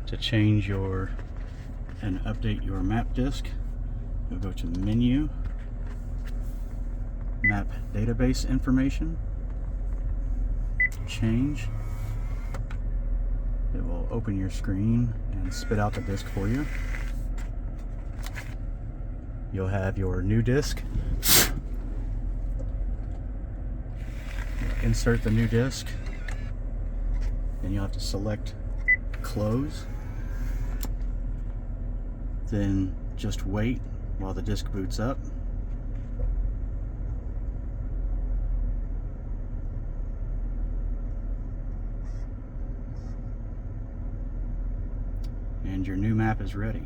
To change your and update your map disk, you'll go to Menu, Map Database Information, Change. It will open your screen and spit out the disk for you. You'll have your new disk. Insert the new disk, and you'll have to select Close. Then just wait while the disk boots up. And your new map is ready.